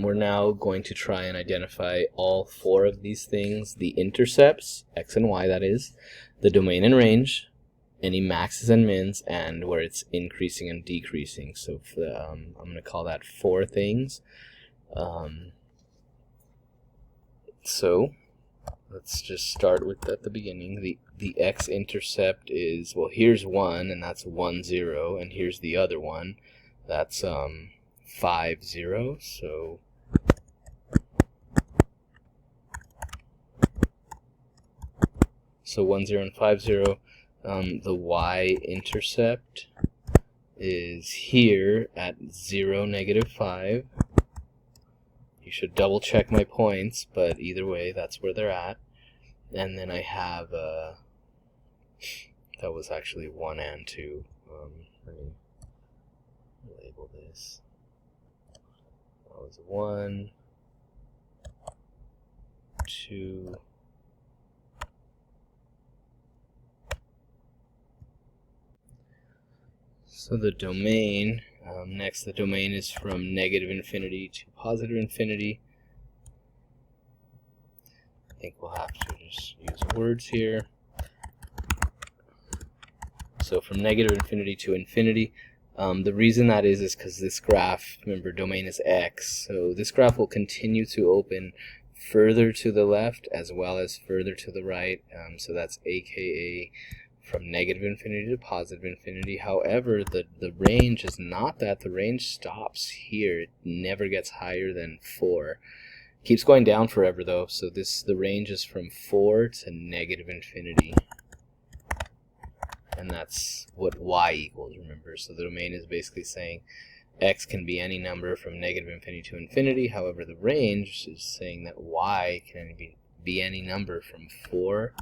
we're now going to try and identify all four of these things: the intercepts, x and y that is, the domain and range, any maxes and mins, and where it's increasing and decreasing. So for the, I'm going to call that four things. So let's just start with at the beginning. The x-intercept is, well, here's 1, and that's 1, 0, and here's the other one. That's 5, 0. So 1, 0, and 5, 0. The y-intercept is here at 0, negative 5. You should double check my points, but either way, that's where they're at. And then I have, that was actually 1 and 2. Let me label this. That was 1, 2, so the domain, next the domain is from negative infinity to positive infinity. I think we'll have to just use words here. So from negative infinity to infinity. The reason that is because this graph, remember, domain is x, so this graph will continue to open further to the left as well as further to the right. So that's aka from negative infinity to positive infinity. However, the range is not that. The range stops here. It never gets higher than 4. Keeps going down forever though. So the range is from 4 to negative infinity. And that's what y equals, remember. So the domain is basically saying x can be any number from negative infinity to infinity. However, the range is saying that y can be any number from 4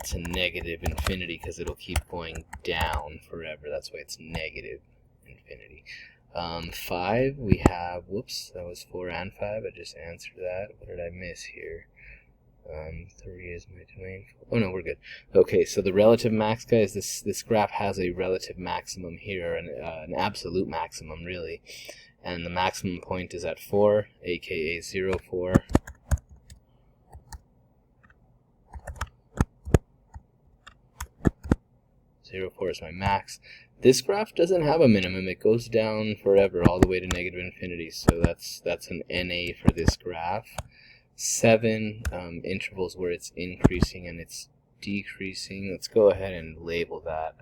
to negative infinity, because it'll keep going down forever. That's why it's negative infinity. 5, we have, whoops, that was 4 and 5. I just answered that. What did I miss here? 3 is my domain. Oh no, we're good. Okay, so the relative max, guys, this graph has a relative maximum here, an absolute maximum, really. And the maximum point is at 4, aka 0, 4. 0, 4 is my max. This graph doesn't have a minimum. It goes down forever, all the way to negative infinity. So that's an NA for this graph. 7 intervals where it's increasing and it's decreasing. Let's go ahead and label that.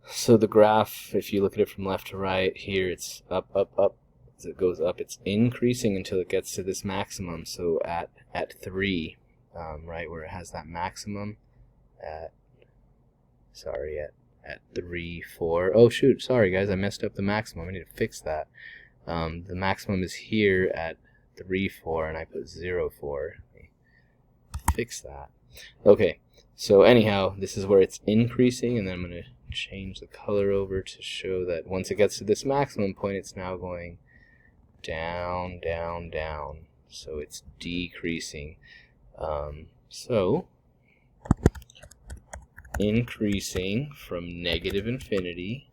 So the graph, if you look at it from left to right, here it's up, up, up. As it goes up, it's increasing until it gets to this maximum. So at 3, right where it has that maximum, at 3, 4. Oh shoot, sorry guys, I messed up the maximum. I need to fix that. The maximum is here at 3, 4, and I put 0, 4. Let me fix that. Okay, so anyhow, this is where it's increasing, and then I'm going to change the color over to show that once it gets to this maximum point, it's now going down, down, down. So it's decreasing. So increasing from negative infinity.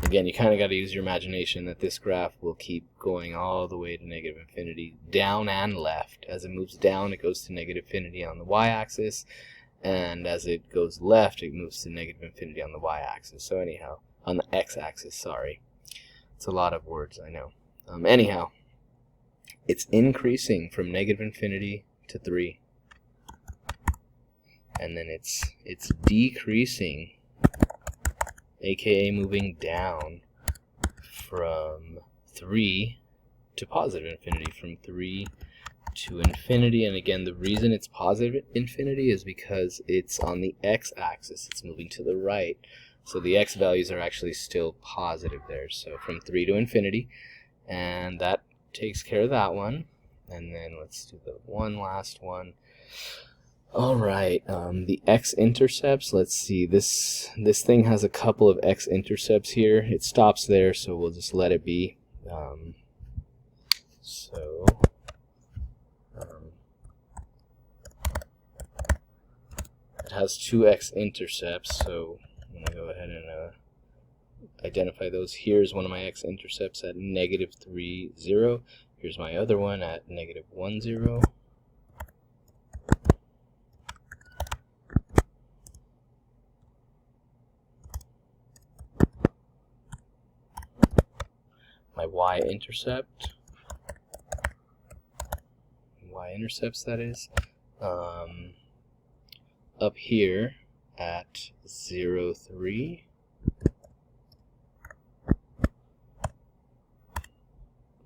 Again, you kind of got to use your imagination that this graph will keep going all the way to negative infinity, down and left. As it moves down, it goes to negative infinity on the y-axis, and as it goes left, it moves to negative infinity on the y-axis. So anyhow, on the x-axis, sorry. It's a lot of words, I know. Anyhow, it's increasing from negative infinity to 3. And then it's decreasing, aka moving down from 3 to positive infinity, from 3 to infinity. And again, the reason it's positive infinity is because it's on the x-axis. It's moving to the right. So the x values are actually still positive there. So from 3 to infinity. And that takes care of that one. And then let's do the one last one. Alright, the x-intercepts, let's see, this thing has a couple of x-intercepts here. It stops there, so we'll just let it be. It has 2 x-intercepts, so I'm going to go ahead and identify those. Here's one of my x-intercepts at -3, 0. Here's my other one at -1, 0. My y-intercepts, that is, up here at 0, 3.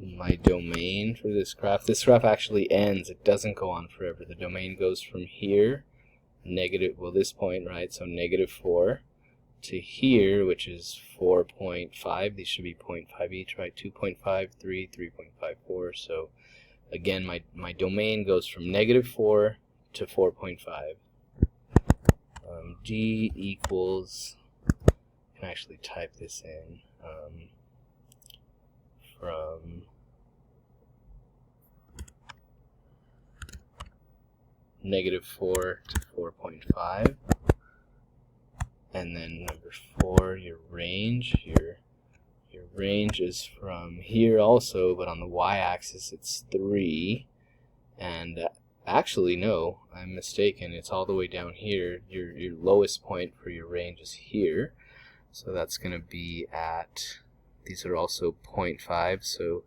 My domain for this graph actually ends. It doesn't go on forever. The domain goes from here, this point, right, so -4, to here, which is 4.5. These should be 0.5 each, right? 2.5, 3, 3.54. So again, my domain goes from -4 to 4.5. G equals, I can actually type this in, from -4 to 4.5. And then number 4, your range. Your range is from here also, but on the y-axis it's 3. And actually, no, I'm mistaken. It's all the way down here. Your lowest point for your range is here. So that's going to be at, these are also 0.5, so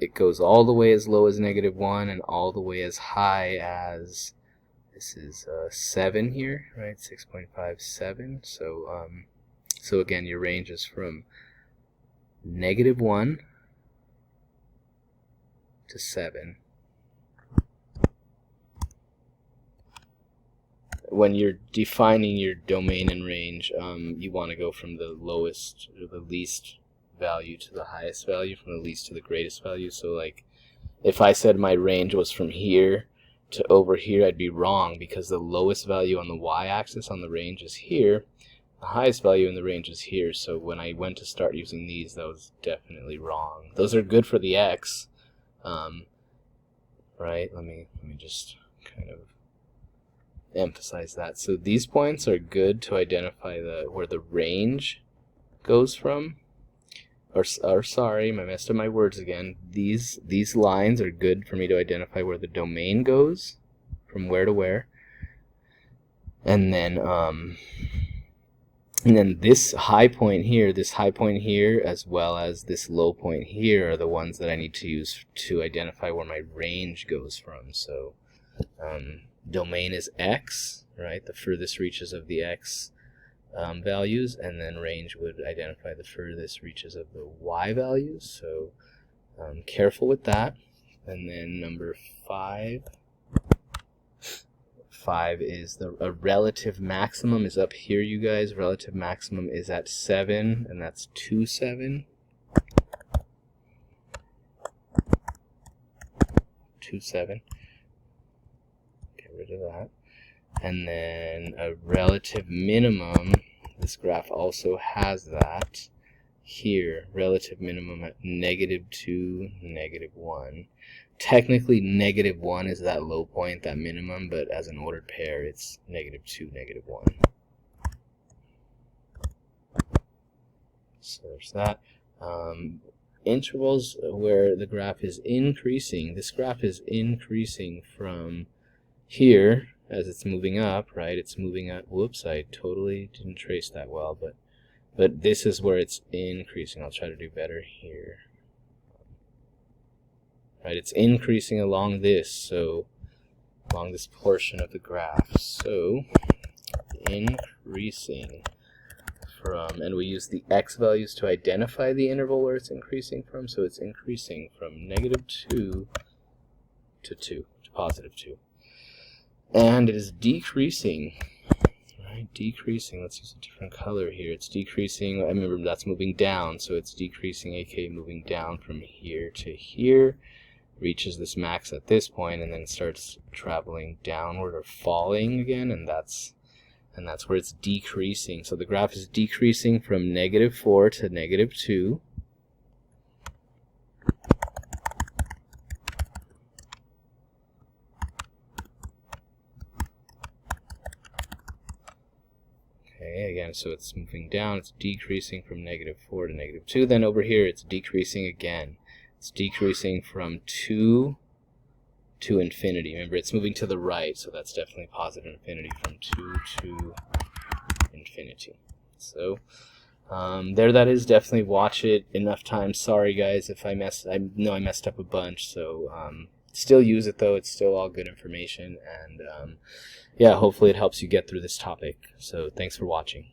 it goes all the way as low as -1 and all the way as high as, this is 7 here, right? 6.57. So again, your range is from -1 to 7. When you're defining your domain and range, you want to go from the lowest or the least value to the highest value, from the least to the greatest value. So like, if I said my range was from here to over here, I'd be wrong, because the lowest value on the y-axis on the range is here, the highest value in the range is here. So when I went to start using these, that was definitely wrong. Those are good for the x, right? Let me just kind of emphasize that. So these points are good to identify where the range goes from. Or sorry, I messed up my words again. These lines are good for me to identify where the domain goes, from where to where. And then this high point here, as well as this low point here, are the ones that I need to use to identify where my range goes from. So domain is x, right? The furthest reaches of the x values, and then range would identify the furthest reaches of the y values. So careful with that. And then number 5 is a relative maximum is up here, you guys. Relative maximum is at 7, and that's 2, 7. 2, 7. Get rid of that. And then a relative minimum, this graph also has that here, relative minimum at -2, -1. Technically -1 is that low point, that minimum, but as an ordered pair it's -2, -1. So there's that. Intervals where the graph is increasing. This graph is increasing from here as it's moving up, right? It's moving up. Whoops, I totally didn't trace that well, but this is where it's increasing. I'll try to do better here. Right, it's increasing along this portion of the graph. So increasing from, and we use the x values to identify the interval where it's increasing from. So it's increasing from -2 to 2, to +2. And it is decreasing, right? Decreasing. Let's use a different color here. It's decreasing. I remember that's moving down, so it's decreasing, aka moving down from here to here. Reaches this max at this point, and then starts traveling downward or falling again, and that's where it's decreasing. So the graph is decreasing from -4 to -2. again, so it's moving down, it's decreasing from -4 to -2. Then over here it's decreasing again. It's decreasing from 2 to infinity. Remember, it's moving to the right, so that's definitely positive infinity, from 2 to infinity. So there that is. Definitely watch it enough times. Sorry guys if I know I messed up a bunch, so still use it though. It's still all good information, and yeah, hopefully it helps you get through this topic. So thanks for watching.